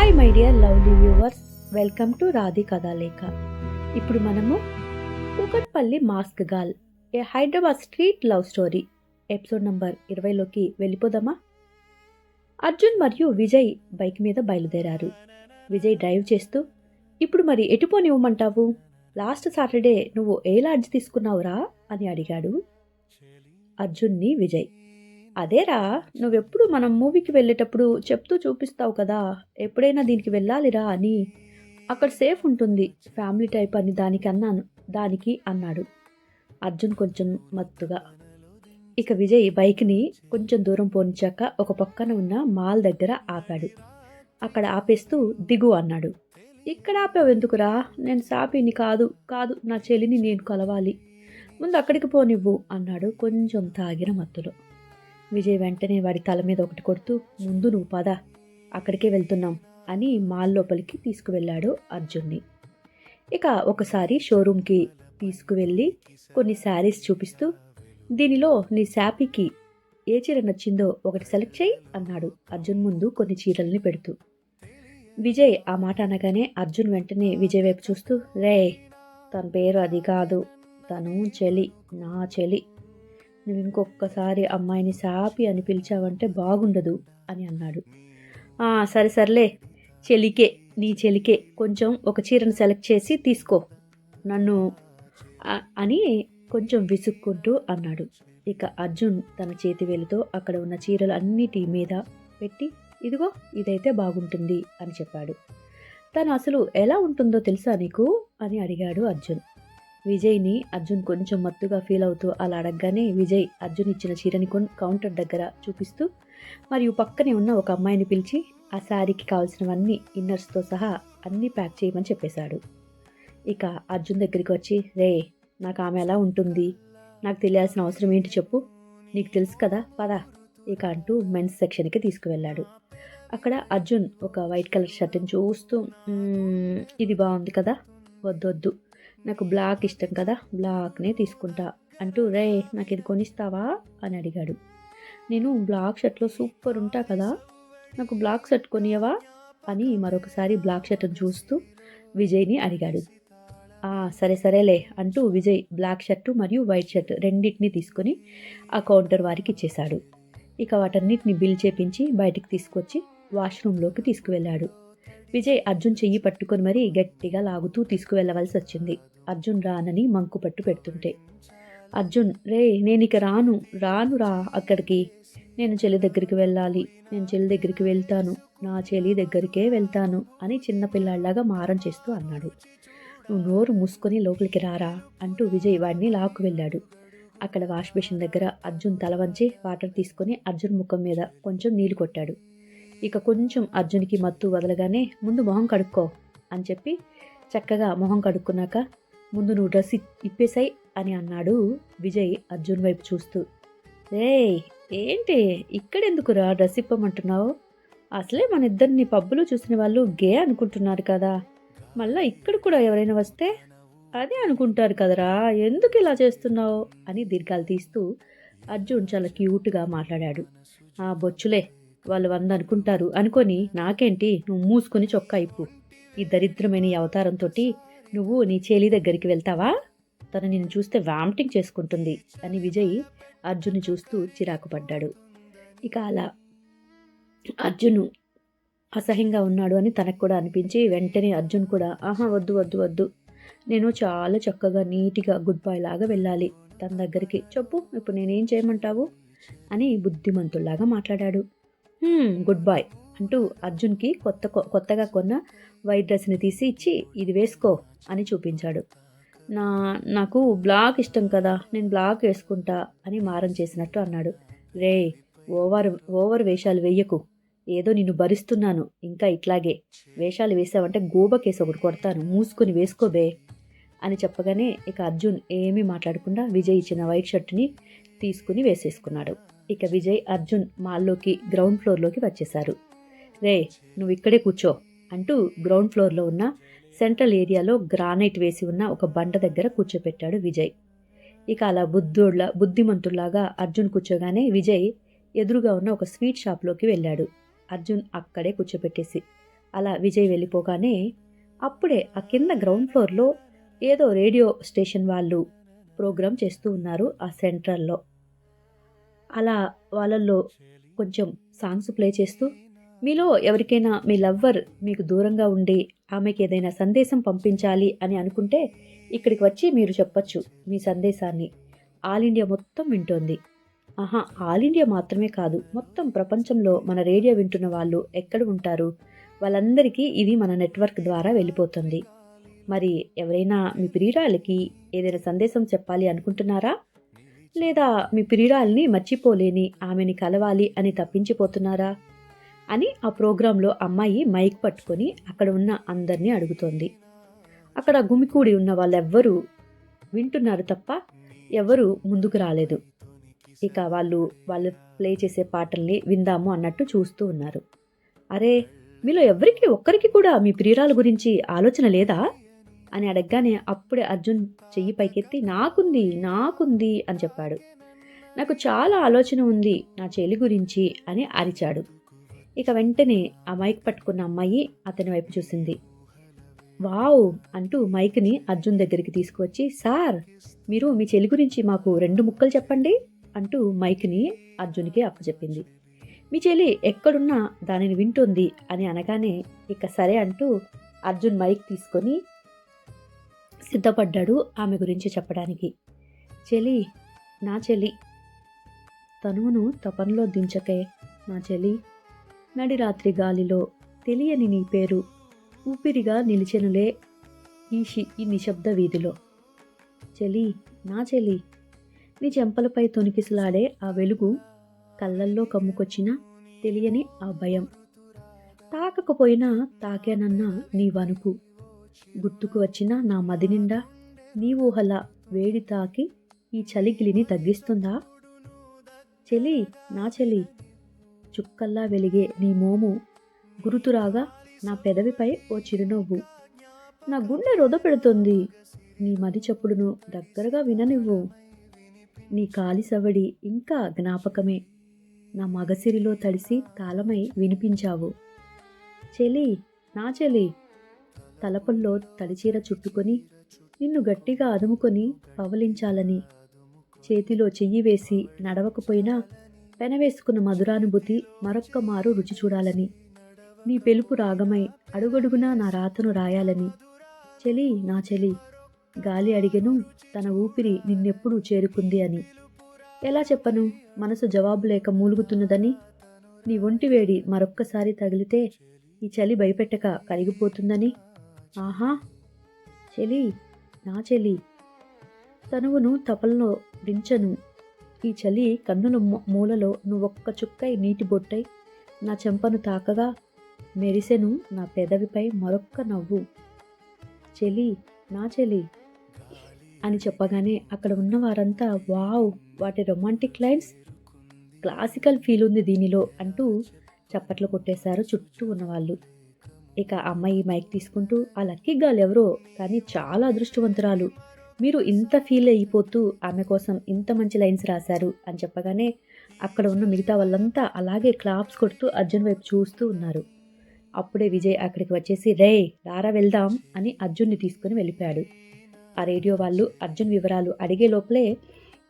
Hi my dear lovely viewers, welcome to రాధి కథాలేఖ. ఇప్పుడు మనము Kukatpally mask girl, a Hyderabad street love story episode number 20లోకి వెళ్ళిపోదామా? అర్జున్ మరియు విజయ్ బైక్ మీద బయలుదేరారు. విజయ్ డ్రైవ్ చేస్తూ, ఇప్పుడు మరి ఎటు పోనివ్వమంటావు? లాస్ట్ సాటర్డే నువ్వు ఏ లాడ్జ్ తీసుకున్నావురా అని అడిగాడు అర్జున్ని విజయ్. అదేరా, నువ్వెప్పుడు మనం మూవీకి వెళ్ళేటప్పుడు చెప్తూ చూపిస్తావు కదా, ఎప్పుడైనా దీనికి వెళ్ళాలిరా అని. అక్కడ సేఫ్ ఉంటుంది, ఫ్యామిలీ టైప్ అని దానికి అన్నాడు అర్జున్ కొంచెం మత్తుగా. ఇక విజయ్ బైక్ని కొంచెం దూరం పోనిచ్చాక ఒక పక్కన ఉన్న మాల్ దగ్గర ఆపాడు. అక్కడ ఆపేస్తూ దిగు అన్నాడు. ఇక్కడ ఆపావెందుకురా? నేను సాపిని కాదు కాదు నా చెల్లిని నేను కలవాలి, ముందు అక్కడికి పోనివ్వు అన్నాడు కొంచెం తాగిన మత్తులో. విజయ్ వెంటనే వాడి తల మీద ఒకటి కొడుతూ, ముందు నువ్వు పద, అక్కడికే వెళ్తున్నాం అని మాల్ లోపలికి తీసుకువెళ్ళాడు అర్జున్ని. ఇక ఒకసారి షోరూమ్కి తీసుకువెళ్ళి కొన్ని శారీస్ చూపిస్తూ, దీనిలో నీ శాపీకి ఏ చీర నచ్చిందో ఒకటి సెలెక్ట్ చేయి అన్నాడు అర్జున్ ముందు కొన్ని చీరల్ని పెడుతూ. విజయ్ ఆ మాట అనగానే అర్జున్ వెంటనే విజయ్ వైపు చూస్తూ, రే, తన పేరు అది కాదు, తను చెలి, నా చెలి. నువ్వు ఇంకొకసారి అమ్మాయిని సాపి అని పిలిచావంటే బాగుండదు అని అన్నాడు. సరే సర్లే, చెలికే, నీ చెలికే, కొంచెం ఒక చీరను సెలెక్ట్ చేసి తీసుకో నన్ను అని కొంచెం విసుక్కుంటూ అన్నాడు. ఇక అర్జున్ తన చేతి వేలుతో అక్కడ ఉన్న చీరలు అన్నిటి మీద పెట్టి, ఇదిగో ఇదైతే బాగుంటుంది అని చెప్పాడు. తను అసలు ఎలా ఉంటుందో తెలుసా నీకు అని అడిగాడు అర్జున్. విజయ్ని అర్జున్ కొంచెం మత్తుగా ఫీల్ అవుతూ అలా అడగగానే విజయ్ అర్జున్ ఇచ్చిన చీరని కౌంటర్ దగ్గర చూపిస్తూ మరియు పక్కనే ఉన్న ఒక అమ్మాయిని పిలిచి ఆ శారీకి కావాల్సినవన్నీ ఇన్నర్స్తో సహా అన్నీ ప్యాక్ చేయమని చెప్పేశాడు. ఇక అర్జున్ దగ్గరికి వచ్చి, రే, నాకు ఆమె ఎలా ఉంటుంది, నాకు తెలియాల్సిన అవసరం ఏంటి చెప్పు, నీకు తెలుసు కదా, పదా ఇక అంటూ మెన్స్ సెక్షన్కి తీసుకువెళ్ళాడు. అక్కడ అర్జున్ ఒక వైట్ కలర్ షర్ట్ని చూస్తూ, ఇది బాగుంది కదా, వద్దొద్దు, నాకు బ్లాక్ ఇష్టం కదా, బ్లాక్నే తీసుకుంటా అంటూ, రే, నాకు ఇది కొనిస్తావా అని అడిగాడు. నేను బ్లాక్ షర్ట్లో సూపర్ ఉంటా కదా, నాకు బ్లాక్ షర్ట్ కొనియవా అని మరొకసారి బ్లాక్ షర్ట్ని చూస్తూ విజయ్ని అడిగాడు. సరే సరేలే అంటూ విజయ్ బ్లాక్ షర్టు మరియు వైట్ షర్ట్ రెండింటినీ తీసుకొని ఆ కౌంటర్ వారికి ఇచ్చేశాడు. ఇక వాటన్నిటిని బిల్ చేపించి బయటికి తీసుకొచ్చి వాష్రూమ్లోకి తీసుకువెళ్ళాడు. విజయ్ అర్జున్ చెయ్యి పట్టుకొని మరీ గట్టిగా లాగుతూ తీసుకువెళ్ళవలసి వచ్చింది, అర్జున్ రానని మంకు పట్టు పెడుతుంటే. అర్జున్, రే, నేను ఇక రాను అక్కడికి, నేను చెల్లి దగ్గరికి వెళ్ళాలి, నేను చెల్లి దగ్గరికి వెళ్తాను, నా చెల్లి దగ్గరికే వెళ్తాను అని చిన్నపిల్లాడిలాగా మారం చేస్తూ అన్నాడు. నువ్వు నోరు మూసుకొని లోపలికి రారా అంటూ విజయ్ వాడిని లాక్కు వెళ్ళాడు. అక్కడ వాష్ బేసిన్ దగ్గర అర్జున్ తల వంచి వాటర్ తీసుకొని అర్జున్ ముఖం మీద కొంచెం నీళ్లు కొట్టాడు. ఇక కొంచెం అర్జున్కి మత్తు వదలగానే, ముందు మొహం కడుక్కో అని చెప్పి చక్కగా మొహం కడుక్కున్నాక, ముందు నువ్వు డ్రెస్ ఇప్పేసాయి అని అన్నాడు విజయ్ అర్జున్ వైపు చూస్తూ. రే, ఏంటి ఇక్కడెందుకురా డ్రెస్ ఇప్పమంటున్నావు? అసలే మన ఇద్దరిని పబ్బులో చూసిన వాళ్ళు గే అనుకుంటున్నారు కదా, మళ్ళీ ఇక్కడ కూడా ఎవరైనా వస్తే అదే అనుకుంటారు కదరా, ఎందుకు ఇలా చేస్తున్నావు అని దీర్ఘాలు తీస్తూ అర్జున్ చాలా క్యూట్గా మాట్లాడాడు. బొచ్చులే, వాళ్ళు 100 అనుకుంటారు అనుకొని నాకేంటి, నువ్వు మూసుకొని చొక్కా ఇప్పు, ఈ దరిద్రమైన అవతారంతో నువ్వు నీ చెల్లి దగ్గరికి వెళ్తావా, తను నిన్ను చూస్తే వామిటింగ్ చేసుకుంటుంది అని విజయ్ అర్జున్ని చూస్తూ చిరాకు పడ్డాడు. ఇక అలా అర్జున్ అసహ్యంగా ఉన్నాడు అని తనకు కూడా అనిపించి వెంటనే అర్జున్ కూడా, వద్దు వద్దు వద్దు, నేను చాలా చక్కగా నీట్గా గుడ్ బాయ్ లాగా వెళ్ళాలి తన దగ్గరికి, చెప్పు ఇప్పుడు నేనేం చేయమంటావు అని బుద్ధిమంతుల్లాగా మాట్లాడాడు. గుడ్ బాయ్ అంటూ అర్జున్కి కొత్తగా కొన్న వైట్ డ్రెస్ని తీసి ఇచ్చి, ఇది వేసుకో అని చూపించాడు. నాకు బ్లాక్ ఇష్టం కదా, నేను బ్లాక్ వేసుకుంటా అని మారం చేసినట్టు అన్నాడు. రే, ఓవర్ వేషాలు వెయ్యకు, ఏదో నిన్ను భరిస్తున్నాను, ఇంకా ఇట్లాగే వేషాలు వేసావంటే గోబకేసి ఒకటి కొడతాను, మూసుకొని వేసుకోబే అని చెప్పగానే ఇక అర్జున్ ఏమీ మాట్లాడకుండా విజయ్ ఇచ్చిన వైట్ షర్ట్ని తీసుకుని వేసేసుకున్నాడు. ఇక విజయ్ అర్జున్ మాల్లోకి గ్రౌండ్ ఫ్లోర్లోకి వచ్చేశారు. రే, నువ్వు ఇక్కడే కూర్చో అంటూ గ్రౌండ్ ఫ్లోర్లో ఉన్న సెంట్రల్ ఏరియాలో గ్రానైట్ వేసి ఉన్న ఒక బండ దగ్గర కూర్చోపెట్టాడు విజయ్. ఇక అలా బుద్ధిమంతుల్లాగా అర్జున్ కూర్చోగానే విజయ్ ఎదురుగా ఉన్న ఒక స్వీట్ షాప్లోకి వెళ్ళాడు. అర్జున్ అక్కడే కూర్చోపెట్టేసి, అలా విజయ్ వెళ్ళిపోగానే అప్పుడే ఆ కింద గ్రౌండ్ ఫ్లోర్లో ఏదో రేడియో స్టేషన్ వాళ్ళు ప్రోగ్రాం చేస్తూ ఉన్నారు ఆ సెంట్రల్లో. అలా వాళ్ళల్లో కొంచెం సాంగ్స్ ప్లే చేస్తూ, మీలో ఎవరికైనా మీ లవ్వర్ మీకు దూరంగా ఉండి ఆమెకి ఏదైనా సందేశం పంపించాలి అని అనుకుంటే ఇక్కడికి వచ్చి మీరు చెప్పొచ్చు మీ సందేశాన్ని. ఆల్ ఇండియా మొత్తం వింటోంది. ఆహా, ఆల్ ఇండియా మాత్రమే కాదు, మొత్తం ప్రపంచంలో మన రేడియో వింటున్న వాళ్ళు ఎక్కడ ఉంటారు, వాళ్ళందరికీ ఇది మన నెట్వర్క్ ద్వారా వెళ్ళిపోతుంది. మరి ఎవరైనా మీ ప్రియురాలకి ఏదైనా సందేశం చెప్పాలి అనుకుంటున్నారా? లేదా మీ ప్రియురాల్ని మర్చిపోలేని ఆమెని కలవాలి అని తప్పించిపోతున్నారా అని ఆ ప్రోగ్రాంలో అమ్మాయి మైక్ పట్టుకొని అక్కడ ఉన్న అందరినీ అడుగుతోంది. అక్కడ గుమికూడి ఉన్న వాళ్ళెవ్వరూ వింటున్నారు తప్ప ఎవరు ముందుకు రాలేదు. ఇక వాళ్ళు ప్లే చేసే పాటల్ని విందాము అన్నట్టు చూస్తూ ఉన్నారు. అరే, మీలో ఒక్కరికి కూడా మీ ప్రియురాల గురించి ఆలోచన లేదా అని అడగగానే అప్పుడే అర్జున్ చెయ్యి పైకెత్తి నాకుంది అని చెప్పాడు. నాకు చాలా ఆలోచన ఉంది నా చెల్లి గురించి అని అరిచాడు. ఇక వెంటనే ఆ మైక్ పట్టుకున్న అమ్మాయి అతని వైపు చూసింది. వావ్ అంటూ మైక్ని అర్జున్ దగ్గరికి తీసుకువచ్చి, సార్, మీరు మీ చెల్లి గురించి మాకు 2 ముక్కలు చెప్పండి అంటూ మైక్ని అర్జున్కి అప్పచెప్పింది. మీ చెల్లి ఎక్కడున్నా దానిని వింటుంది అని అనగానే ఇక సరే అంటూ అర్జున్ మైక్ తీసుకొని సిద్ధపడ్డాడు ఆమె గురించి చెప్పడానికి. చెలి, నా చెలి, తనువును తపనలో దించకే నా చెలి, నడిరాత్రి గాలిలో తెలియని నీ పేరు ఊపిరిగా నిలిచెనులే ఈ నిశ్శబ్ద వీధిలో. చెలి, నా చెలి, నీ చెంపలపై తొనికిసలాడే ఆ వెలుగు, కళ్ళల్లో కమ్ముకొచ్చిన తెలియని ఆ భయం, తాకకపోయినా తాకానన్న నీ వణుకు, గుర్తుకు వచ్చిన నా మది నిండా నీ ఊహల వేడి తాకి ఈ చలిగిలిని తగ్గిస్తుందా? చెలి, నా చెలి, చుక్కల్లా వెలిగే నీ మోము గురుతురాగా నా పెదవిపై ఓ చిరునవ్వు, నా గుండె రొదపెడుతుంది నీ మది చప్పుడును దగ్గరగా విననివ్వు, నీ కాలి సవడి ఇంకా జ్ఞాపకమే నా మగసిరిలో తడిసి తాళమై వినిపించావు. చెలి, నా చెలి, తలపల్లో తడిచీర చుట్టుకొని నిన్ను గట్టిగా అదుముకొని పవలించాలని, చేతిలో చెయ్యి వేసి నడవకపోయినా పెనవేసుకున్న మధురానుభూతి మరొక్క మారు రుచి చూడాలని, నీ పెలుపు రాగమై అడుగడుగునా నా రాతను రాయాలని. చెలి, నా చెలి, గాలి అడిగెను తన ఊపిరి నిన్నెప్పుడు చేరుకుంది అని. ఎలా చెప్పను మనసు జవాబు లేక మూలుగుతున్నదని. నీ ఒంటి వేడి మరొక్కసారి తగిలితే ఈ చలి భయపెట్టక కరిగిపోతుందని. ఆహా, చెలి, నా చెలి, తనువును తపల్లో దించను ఈ చలి కన్నుల మూలలో నువ్వొక్క చుక్కై నీటి బొట్టై నా చెంపను తాకగా మెరిసెను నా పెదవిపై మరొక్క నవ్వు. చెలి, నా చెలి అని చెప్పగానే అక్కడ ఉన్న వారంతా వావ్, వాటి రొమాంటిక్ లైన్స్, క్లాసికల్ ఫీల్ ఉంది దీనిలో అంటూ చప్పట్లు కొట్టేశారు చుట్టూ ఉన్నవాళ్ళు. ఇక అమ్మాయి మైక్ తీసుకుంటూ, ఆ లక్కీ గర్ల్ ఎవరో కానీ చాలా అదృష్టవంతురాలు, మీరు ఇంత ఫీల్ అయిపోతూ ఆమె కోసం ఇంత మంచి లైన్స్ రాశారు అని చెప్పగానే అక్కడ ఉన్న మిగతా వాళ్ళంతా అలాగే క్లాప్స్ కొడుతూ అర్జున్ వైపు చూస్తూ ఉన్నారు. అప్పుడే విజయ్ అక్కడికి వచ్చేసి, రే రారా వెళ్దాం అని అర్జున్ని తీసుకుని వెళ్ళిపోయాడు. ఆ రేడియో వాళ్ళు అర్జున్ వివరాలు అడిగే లోపలే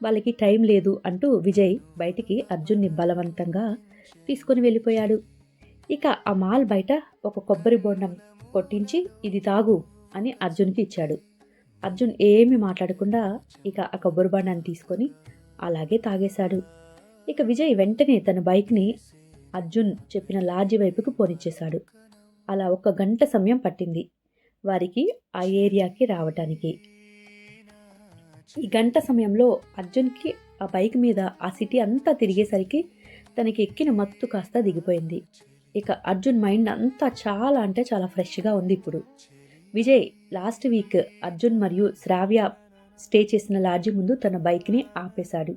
వాళ్ళకి టైం లేదు అంటూ విజయ్ బయటికి అర్జున్ని బలవంతంగా తీసుకొని వెళ్ళిపోయాడు. ఇక ఆ మాల్ బయట ఒక కొబ్బరి బొండం కొట్టించి ఇది తాగు అని అర్జున్కి ఇచ్చాడు. అర్జున్ ఏమీ మాట్లాడకుండా ఇక ఆ కొబ్బరి బొండాన్ని తీసుకొని అలాగే తాగేశాడు. ఇక విజయ్ వెంటనే తన బైక్ని అర్జున్ చెప్పిన లాడ్జి వైపుకు పోనిచ్చేశాడు. అలా 1 గంట సమయం పట్టింది వారికి ఆ ఏరియాకి రావటానికి. ఈ గంట సమయంలో అర్జున్కి ఆ బైక్ మీద ఆ సిటీ అంతా తిరిగేసరికి తనకి ఎక్కిన మత్తు కాస్త దిగిపోయింది. ఇక అర్జున్ మైండ్ అంతా చాలా అంటే చాలా ఫ్రెష్గా ఉంది ఇప్పుడు. విజయ్ లాస్ట్ వీక్ అర్జున్ మరియు శ్రావ్య స్టే చేసిన లాడ్జి ముందు తన బైక్ని ఆపేశాడు.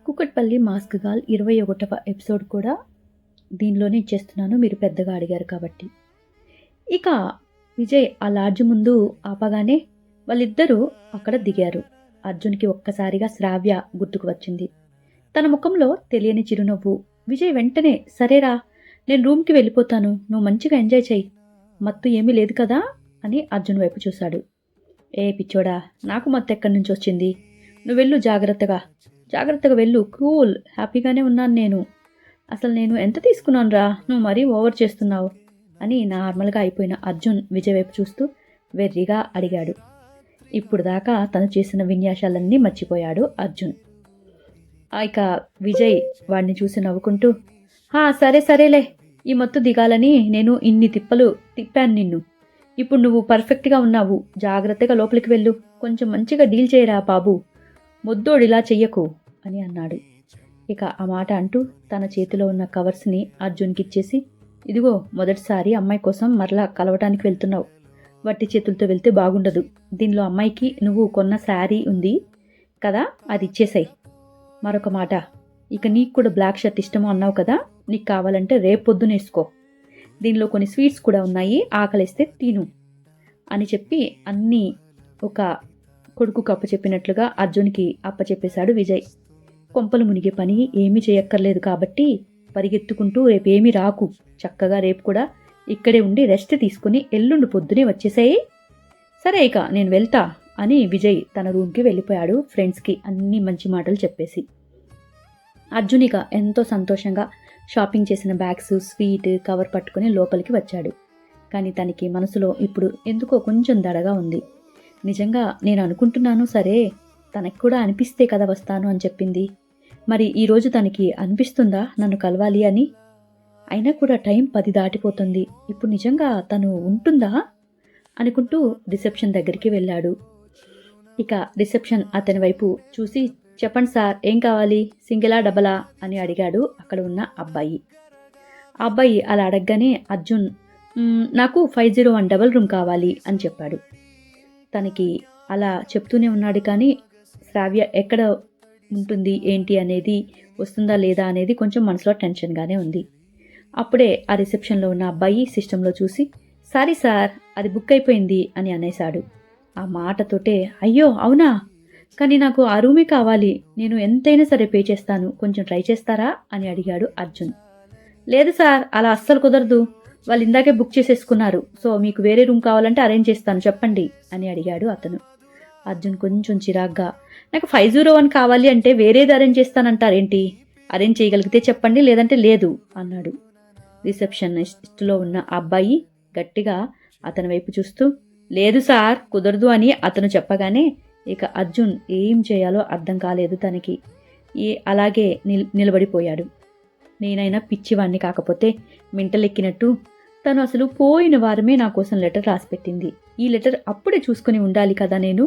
కుకట్పల్లి మాస్క్ గర్ల్ 21వ ఎపిసోడ్ కూడా దీనిలోనే ఇచ్చేస్తున్నాను, మీరు పెద్దగా అడిగారు కాబట్టి. ఇక విజయ్ ఆ లాడ్జి ముందు ఆపగానే వాళ్ళిద్దరూ అక్కడ దిగారు. అర్జున్కి ఒక్కసారిగా శ్రావ్య గుర్తుకు వచ్చింది. తన ముఖంలో తెలియని చిరునవ్వు. విజయ్ వెంటనే, సరేరా నేను రూమ్కి వెళ్ళిపోతాను, నువ్వు మంచిగా ఎంజాయ్ చెయ్యి, మత్తు ఏమీ లేదు కదా అని అర్జున్ వైపు చూశాడు. ఏ పిచ్చోడా, నాకు మత్తు ఎక్కడి నుంచి వచ్చింది? నువ్వు వెళ్ళు, జాగ్రత్తగా వెళ్ళు, కూల్, హ్యాపీగానే ఉన్నాను నేను. అసలు నేను ఎంత తీసుకున్నాను రా, నువ్వు మరీ ఓవర్ చేస్తున్నావు అని నార్మల్గా అయిపోయిన అర్జున్ విజయ్ వైపు చూస్తూ వెర్రిగా అడిగాడు. ఇప్పుడు దాకా తను చేసిన విన్యాసాలన్నీ మర్చిపోయాడు అర్జున్. ఇక విజయ్ వాడిని చూసి నవ్వుకుంటూ, సరేలే, ఈ మత్తు దిగాలని నేను ఇన్ని తిప్పలు తిప్పాను నిన్ను. ఇప్పుడు నువ్వు పర్ఫెక్ట్గా ఉన్నావు, జాగ్రత్తగా లోపలికి వెళ్ళు, కొంచెం మంచిగా డీల్ చేయరా బాబు, మొద్దోడిలా చెయ్యకు అని అన్నాడు. ఇక ఆ మాట అంటూ తన చేతిలో ఉన్న కవర్స్ని అర్జున్కి ఇచ్చేసి, ఇదిగో మొదటిసారి అమ్మాయి కోసం మరలా కలవటానికి వెళ్తున్నావు, వట్టి చేతులతో వెళ్తే బాగుండదు, దీనిలో అమ్మాయికి నువ్వు కొన్న శారీ ఉంది కదా, అది ఇచ్చేసాయి. మరొక మాట, ఇక నీకు కూడా బ్లాక్ షర్ట్ ఇష్టమో అన్నావు కదా, నీకు కావాలంటే రేపు పొద్దున వేసుకో, దీనిలో కొన్ని స్వీట్స్ కూడా ఉన్నాయి, ఆకలిస్తే తిను అని చెప్పి అన్నీ ఒక కొడుకుకు అప్పచెప్పినట్లుగా అర్జున్కి అప్పచెప్పేశాడు విజయ్. కొంపలు మునిగే పని ఏమీ చేయక్కర్లేదు కాబట్టి పరిగెత్తుకుంటూ రేపేమీ రాకు, చక్కగా రేపు కూడా ఇక్కడే ఉండి రెస్ట్ తీసుకుని ఎల్లుండి పొద్దునే వచ్చేసాయి. సరే ఇక నేను వెళ్తా అని విజయ్ తన రూమ్కి వెళ్ళిపోయాడు, ఫ్రెండ్స్కి అన్ని మంచి మాటలు చెప్పేసి. అర్జున్ ఇక ఎంతో సంతోషంగా షాపింగ్ చేసిన బ్యాగ్స్, స్వీట్ కవర్ పట్టుకుని లోపలికి వచ్చాడు. కానీ తనకి మనసులో ఇప్పుడు ఎందుకో కొంచెం దడగా ఉంది. నిజంగా నేను అనుకుంటున్నాను సరే, తనకి కూడా అనిపిస్తే కదా వస్తాను అని చెప్పింది, మరి ఈరోజు తనకి అనిపిస్తుందా నన్ను కలవాలి అని? అయినా కూడా టైం 10 దాటిపోతుంది, ఇప్పుడు నిజంగా తను ఉంటుందా అనుకుంటూ రిసెప్షన్ దగ్గరికి వెళ్ళాడు. ఇక రిసెప్షన్ అతని వైపు చూసి, చెప్పండి సార్, ఏం కావాలి, సింగిలా డబలా అని అడిగాడు అక్కడ ఉన్న అబ్బాయి. ఆ అబ్బాయి అలా అడగగానే అర్జున్, నాకు 501 డబల్ రూమ్ కావాలి అని చెప్పాడు. తనకి అలా చెప్తూనే ఉన్నాడు కానీ శ్రావ్య ఎక్కడ ఉంటుంది ఏంటి అనేది, వస్తుందా లేదా అనేది కొంచెం మనసులో టెన్షన్గానే ఉంది. అప్పుడే ఆ రిసెప్షన్లో ఉన్న అబ్బాయి సిస్టంలో చూసి, సారీ సార్, అది బుక్ అయిపోయింది అని అనేశాడు. ఆ మాటతోటే, అయ్యో అవునా, కానీ నాకు ఆ రూమే కావాలి, నేను ఎంతైనా సరే పే చేస్తాను, కొంచెం ట్రై చేస్తారా అని అడిగాడు అర్జున్. లేదు సార్, అలా అస్సలు కుదరదు, వాళ్ళు ఇందాకే బుక్ చేసేసుకున్నారు, సో మీకు వేరే రూమ్ కావాలంటే అరేంజ్ చేస్తాను చెప్పండి అని అడిగాడు అతను. అర్జున్ కొంచెం చిరాగ్గా, నాకు 501 కావాలి అంటే వేరేది అరేంజ్ చేస్తానంటారేంటి, అరేంజ్ చేయగలిగితే చెప్పండి, లేదంటే లేదు అన్నాడు. రిసెప్షనిస్ట్లో ఉన్న అబ్బాయి గట్టిగా అతని వైపు చూస్తూ, లేదు సార్ కుదరదు అని అతను చెప్పగానే ఇక అర్జున్ ఏం చేయాలో అర్థం కాలేదు తనకి. అలాగే నిలబడిపోయాడు. నేనైనా పిచ్చివాణ్ణి కాకపోతే మెంటలెక్కినట్టు తను అసలు పోయిన వారమే నా కోసం లెటర్ రాసిపెట్టింది, ఈ లెటర్ అప్పుడే చూసుకుని ఉండాలి కదా నేను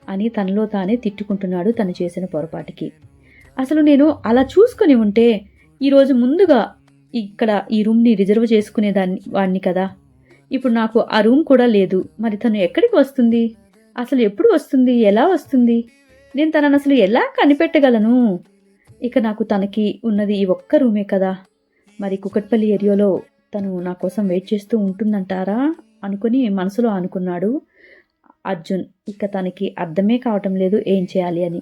అని తనలో తానే తిట్టుకుంటున్నాడు తను చేసిన పొరపాటుకి. అసలు నేను అలా చూసుకుని ఉంటే ఈరోజు ముందుగా ఇక్కడ ఈ రూమ్ని రిజర్వ్ వాడిని కదా, ఇప్పుడు నాకు ఆ రూమ్ కూడా లేదు, మరి తను ఎక్కడికి వస్తుంది, అసలు ఎప్పుడు వస్తుంది, ఎలా వస్తుంది, నేను తనను అసలు ఎలా కనిపెట్టగలను? ఇక నాకు తనకి ఉన్నది ఈ ఒక్క రూమే కదా, మరి కుకట్పల్లి ఏరియాలో తను నా కోసం వెయిట్ చేస్తూ ఉంటుందంటారా అనుకుని మనసులో అనుకున్నాడు అర్జున్. ఇక తనకి అర్థమే కావటం లేదు ఏం చేయాలి అని.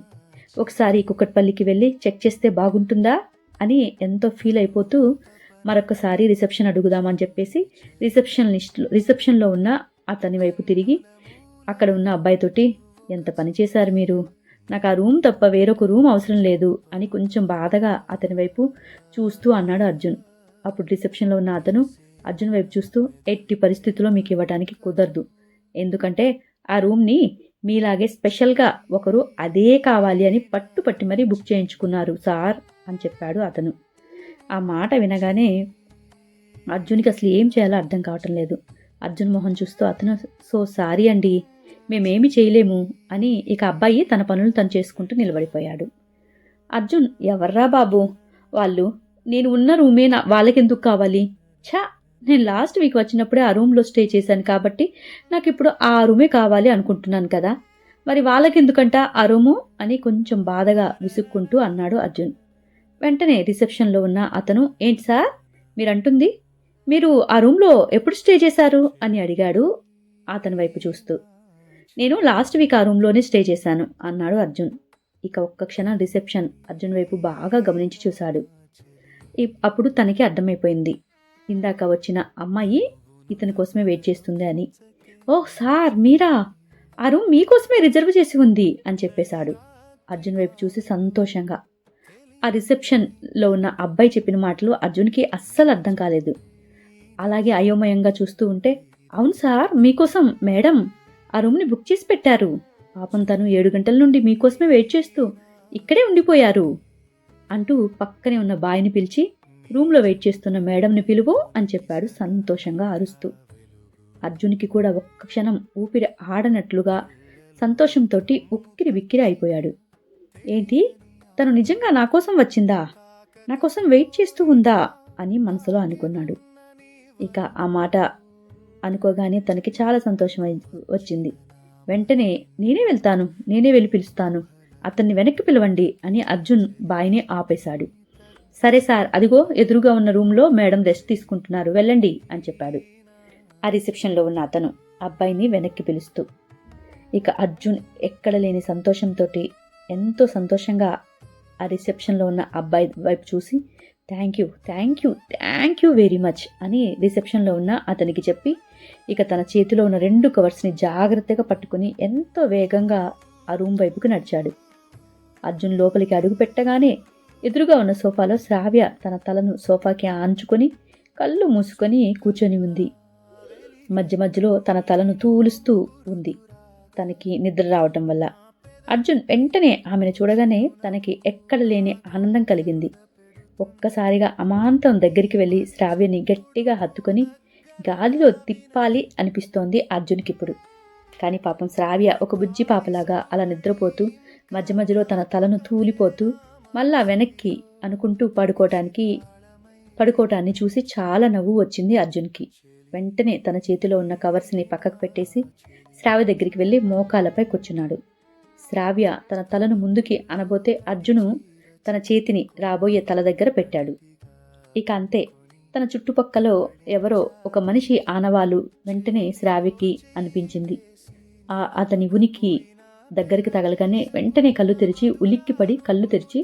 ఒకసారి కుకట్పల్లికి వెళ్ళి చెక్ చేస్తే బాగుంటుందా అని ఎంతో ఫీల్ అయిపోతూ మరొకసారి రిసెప్షన్ అడుగుదామని చెప్పేసి రిసెప్షన్లో ఉన్న అతని వైపు తిరిగి అక్కడ ఉన్న అబ్బాయితోటి, ఎంత పని చేశారు మీరు, నాకు ఆ రూమ్ తప్ప వేరొక రూమ్ అవసరం లేదు అని కొంచెం బాధగా అతని వైపు చూస్తూ అన్నాడు అర్జున్. అప్పుడు రిసెప్షన్లో ఉన్న అతను అర్జున్ వైపు చూస్తూ, ఎట్టి పరిస్థితుల్లో మీకు ఇవ్వడానికి కుదరదు, ఎందుకంటే ఆ రూమ్ని మీలాగే స్పెషల్గా ఒకరు అదే కావాలి అని పట్టుపట్టి మరీ బుక్ చేయించుకున్నారు సార్ అని చెప్పాడు అతను. ఆ మాట వినగానే అర్జున్కి అసలు ఏం చేయాలో అర్థం కావటం లేదు. అర్జున్ మోహన్ చూస్తూ అతను, సో సారీ అండి, మేమేమి చేయలేము అని ఇక అబ్బాయి తన పనులు తను చేసుకుంటూ నిలబడిపోయాడు. అర్జున్, ఎవర్రా బాబు వాళ్ళు, నేను ఉన్న రూమే వాళ్ళకెందుకు కావాలి, నేను లాస్ట్ వీక్ వచ్చినప్పుడే ఆ రూమ్లో స్టే చేశాను కాబట్టి నాకు ఇప్పుడు ఆ రూమే కావాలి అనుకుంటున్నాను కదా, మరి వాళ్ళకెందుకంట ఆ రూము అని కొంచెం బాధగా విసుక్కుంటూ అన్నాడు అర్జున్. వెంటనే రిసెప్షన్లో ఉన్న అతను, ఏంటి సార్ మీరంటుంది, మీరు ఆ రూమ్లో ఎప్పుడు స్టే చేశారు అని అడిగాడు అతని వైపు చూస్తూ. నేను లాస్ట్ వీక్ ఆ రూమ్లోనే స్టే చేశాను అన్నాడు అర్జున్. ఇక ఒక్క క్షణం రిసెప్షన్ అర్జున్ వైపు బాగా గమనించి చూశాడు. అప్పుడు తనకి అర్థమైపోయింది, ఇందాక వచ్చిన అమ్మాయి ఇతని కోసమే వెయిట్ చేస్తుంది అని. ఓహ్ సార్ మీరా, ఆ రూమ్ మీకోసమే రిజర్వ్ చేసి ఉంది అని చెప్పేశాడు అర్జున్ వైపు చూసి సంతోషంగా. ఆ రిసెప్షన్లో ఉన్న అబ్బాయి చెప్పిన మాటలు అర్జున్కి అస్సలు అర్థం కాలేదు. అలాగే అయోమయంగా చూస్తూ ఉంటే, అవును సార్ మీకోసం మేడం ఆ రూమ్ని బుక్ చేసి పెట్టారు. పాపం తను 7 గంటల నుండి మీకోసమే వెయిట్ చేస్తూ ఇక్కడే ఉండిపోయారు అంటూ పక్కనే ఉన్న బాయ్ని పిలిచి, రూమ్లో వెయిట్ చేస్తున్న మేడంని పిలువు అని చెప్పాడు సంతోషంగా అరుస్తూ. అర్జున్కి కూడా ఒక్క క్షణం ఊపిరి ఆడనట్లుగా సంతోషంతో ఉక్కిరి బిక్కిరి అయిపోయాడు. ఏంటి, తను నిజంగా నా కోసం వచ్చిందా, నా కోసం వెయిట్ చేస్తూ ఉందా అని మనసులో అనుకున్నాడు. ఇక ఆ మాట అనుకోగానే తనకి చాలా సంతోషం వచ్చింది. వెంటనే నేనే వెళ్తాను, నేనే వెళ్ళి పిలుస్తాను, అతన్ని వెనక్కి పిలవండి అని అర్జున్ బాయ్ని ఆపేశాడు. సరే సార్, అదిగో ఎదురుగా ఉన్న రూమ్లో మేడం రెస్ట్ తీసుకుంటున్నారు, వెళ్ళండి అని చెప్పాడు ఆ రిసెప్షన్లో ఉన్న అతను అబ్బాయిని వెనక్కి పిలుస్తూ. ఇక అర్జున్ ఎక్కడ లేని సంతోషంతో ఎంతో సంతోషంగా ఆ రిసెప్షన్లో ఉన్న అబ్బాయి వైపు చూసి thank you thank you thank you very much అని రిసెప్షన్లో ఉన్న అతనికి చెప్పి, ఇక తన చేతిలో ఉన్న 2 కవర్స్ని జాగ్రత్తగా పట్టుకుని ఎంతో వేగంగా ఆ రూమ్ వైపుకు నడిచాడు. అర్జున్ లోపలికి అడుగు పెట్టగానే ఎదురుగా ఉన్న సోఫాలో శ్రావ్య తన తలను సోఫాకి ఆంచుకొని కళ్ళు మూసుకొని కూర్చొని ఉంది. మధ్య మధ్యలో తన తలను తూలుస్తూ ఉంది తనకి నిద్ర రావటం వల్ల. అర్జున్ వెంటనే ఆమెను చూడగానే తనకి ఎక్కడ లేని ఆనందం కలిగింది. ఒక్కసారిగా అమాంతం దగ్గరికి వెళ్ళి శ్రావ్యని గట్టిగా హత్తుకొని గాలిలో తిప్పాలి అనిపిస్తోంది అర్జున్కిప్పుడు. కానీ పాపం శ్రావ్య ఒక బుజ్జి పాపలాగా అలా నిద్రపోతూ మధ్య మధ్యలో తన తలను తూలిపోతూ మళ్ళా వెనక్కి అనుకుంటూ పడుకోవటాన్ని చూసి చాలా నవ్వు వచ్చింది అర్జున్కి. వెంటనే తన చేతిలో ఉన్న కవర్స్ని పక్కకు పెట్టేసి శ్రావ్య దగ్గరికి వెళ్ళి మోకాలపై కూర్చున్నాడు. శ్రావ్య తన తలను ముందుకి అనబోతే అర్జును తన చేతిని రాబోయే తల దగ్గర పెట్టాడు. ఇక అంతే, తన చుట్టుపక్కలో ఎవరో ఒక మనిషి ఆనవాలు వెంటనే శ్రావ్యకి అనిపించింది. అతని ఉనికి దగ్గరికి తగలగానే వెంటనే కళ్ళు తెరిచి ఉలిక్కిపడి కళ్ళు తెరిచి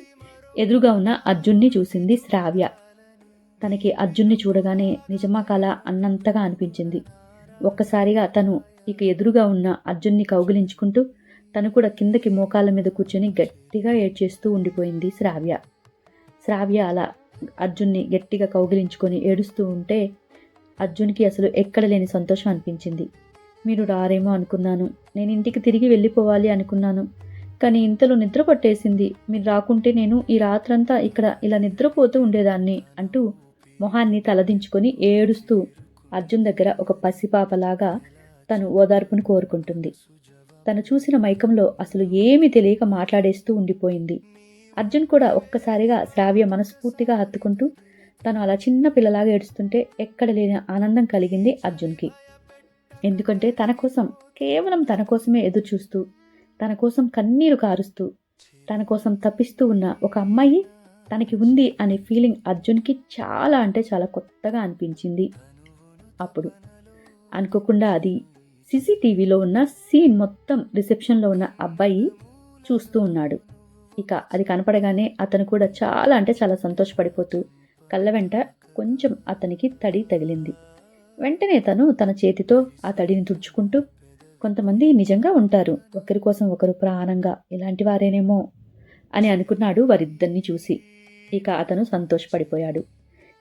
ఎదురుగా ఉన్న అర్జున్ని చూసింది శ్రావ్య. తనకి అర్జున్ని చూడగానే నిజమా కల అన్నంతగా అనిపించింది. ఒక్కసారిగా తను ఇక ఎదురుగా ఉన్న అర్జున్ని కౌగిలించుకుంటూ తను కూడా కిందకి మోకాళ్ళ మీద కూర్చొని గట్టిగా ఏడ్చేస్తూ ఉండిపోయింది శ్రావ్య. శ్రావ్య అలా అర్జున్ని గట్టిగా కౌగిలించుకొని ఏడుస్తూ ఉంటే అర్జున్కి అసలు ఎక్కడ లేని సంతోషం అనిపించింది. మీరు రారేమో అనుకున్నాను, నేను ఇంటికి తిరిగి వెళ్ళిపోవాలి అనుకున్నాను, కానీ ఇంతలో నిద్ర పట్టేసింది. మీరు రాకుంటే నేను ఈ రాత్రంతా ఇక్కడ ఇలా నిద్రపోతూ ఉండేదాన్ని అంటూ మొహాన్ని తలదించుకొని ఏడుస్తూ అర్జున్ దగ్గర ఒక పసిపాపలాగా తను ఓదార్పును కోరుకుంటుంది. తను చూసిన మైకంలో అసలు ఏమీ తెలియక మాట్లాడేస్తూ ఉండిపోయింది. అర్జున్ కూడా ఒక్కసారిగా శ్రావ్య మనస్ఫూర్తిగా హత్తుకుంటూ తను అలా చిన్న పిల్లలాగా ఏడుస్తుంటే ఎక్కడ లేని ఆనందం కలిగింది అర్జున్కి. ఎందుకంటే తన కోసం, కేవలం తన కోసమే ఎదురు చూస్తూ, తన కోసం కన్నీరు కారుస్తూ, తన కోసం తప్పిస్తూ ఉన్న ఒక అమ్మాయి తనకి ఉంది అనే ఫీలింగ్ అర్జున్కి చాలా అంటే చాలా కొత్తగా అనిపించింది. అప్పుడు అనుకోకుండా అది సీసీటీవీలో ఉన్న సీన్ మొత్తం రిసెప్షన్లో ఉన్న అబ్బాయి చూస్తూ ఉన్నాడు. ఇక అది కనపడగానే అతను కూడా చాలా అంటే చాలా సంతోషపడిపోతూ కళ్ళ వెంట కొంచెం అతనికి తడి తగిలింది. వెంటనే తను తన చేతితో ఆ తడిని తుడుచుకుంటూ, కొంతమంది నిజంగా ఉంటారు, ఒకరి కోసం ఒకరు ప్రాణంగా, ఇలాంటి వారేనేమో అని అనుకున్నాడు వారిద్దరిని చూసి. ఇక అతను సంతోషపడిపోయాడు.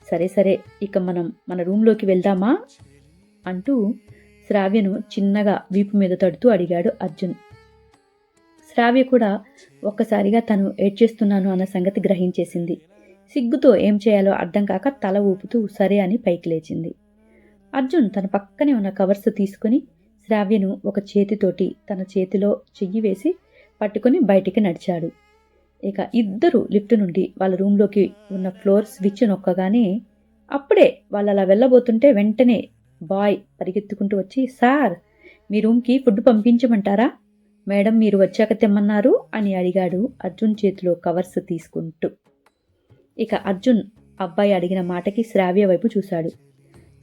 సరే ఇక మనం మన రూమ్లోకి వెళ్దామా అంటూ శ్రావ్యను చిన్నగా వీపు మీద తడుతూ అడిగాడు అర్జున్. శ్రావ్య కూడా ఒక్కసారిగా తను ఏడ్చేస్తున్నాను అన్న సంగతి గ్రహించేసింది. సిగ్గుతో ఏం చేయాలో అర్థం కాక తల ఊపుతూ సరే అని పైకి లేచింది. అర్జున్ తన పక్కనే ఉన్న కవర్స్ తీసుకుని శ్రావ్యను ఒక చేతితోటి తన చేతిలో చెయ్యి వేసి పట్టుకుని బయటికి నడిచాడు. ఇక ఇద్దరు లిఫ్ట్ నుండి వాళ్ళ రూమ్లోకి ఉన్న ఫ్లోర్ స్విచ్ నొక్కగానే అప్పుడే వాళ్ళు అలా వెళ్ళబోతుంటే వెంటనే బాయ్ పరిగెత్తుకుంటూ వచ్చి, సార్ మీ రూమ్కి ఫుడ్ పంపించమంటారా, మేడం మీరు వచ్చాక తెమ్మన్నారు అని అడిగాడు అర్జున్ చేతిలో కవర్స్ తీసుకుంటూ. ఇక అర్జున్ అబ్బాయి అడిగిన మాటకి శ్రావ్య వైపు చూశాడు.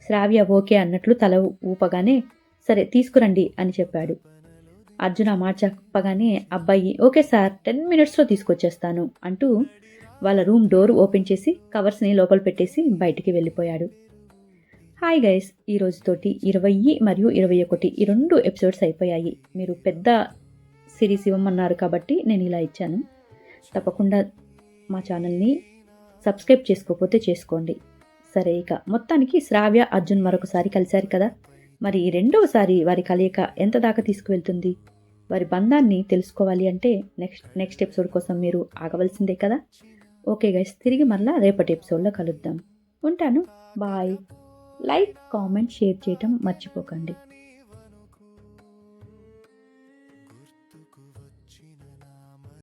శ్రావ్య ఓకే అన్నట్లు తల ఊపగానే సరే తీసుకురండి అని చెప్పాడు. అర్జున్ ఆ మాట చెప్పగానే అబ్బాయి ఓకే సార్ 10 minutesలో తీసుకొచ్చేస్తాను అంటూ వాళ్ళ రూమ్ డోర్ ఓపెన్ చేసి కవర్స్ని లోపల పెట్టేసి బయటికి వెళ్ళిపోయాడు. హాయ్ గైస్, ఈ రోజుతోటి 20 మరియు 21 ఈ 2 ఎపిసోడ్స్ అయిపోయాయి. మీరు పెద్ద సిరీస్ ఇవ్వమన్నారు కాబట్టి నేను ఇలా ఇచ్చాను. తప్పకుండా మా ఛానల్ని సబ్స్క్రైబ్ చేసుకోకపోతే చేసుకోండి. సరే, ఇక మొత్తానికి శ్రావ్య అర్జున్ మరొకసారి కలిశారు కదా. మరి ఈ రెండవసారి వారి కలయిక ఎంత దాకా తీసుకువెళ్తుంది? వారి బంధాన్ని తెలుసుకోవాలి అంటే నెక్స్ట్ ఎపిసోడ్ కోసం మీరు ఆగవలసిందే కదా. ఓకే గైస్, తిరిగి మళ్ళీ రేపటి ఎపిసోడ్లో కలుద్దాం. ఉంటాను, బాయ్. లైక్, కామెంట్, షేర్ చేయటం మర్చిపోకండి.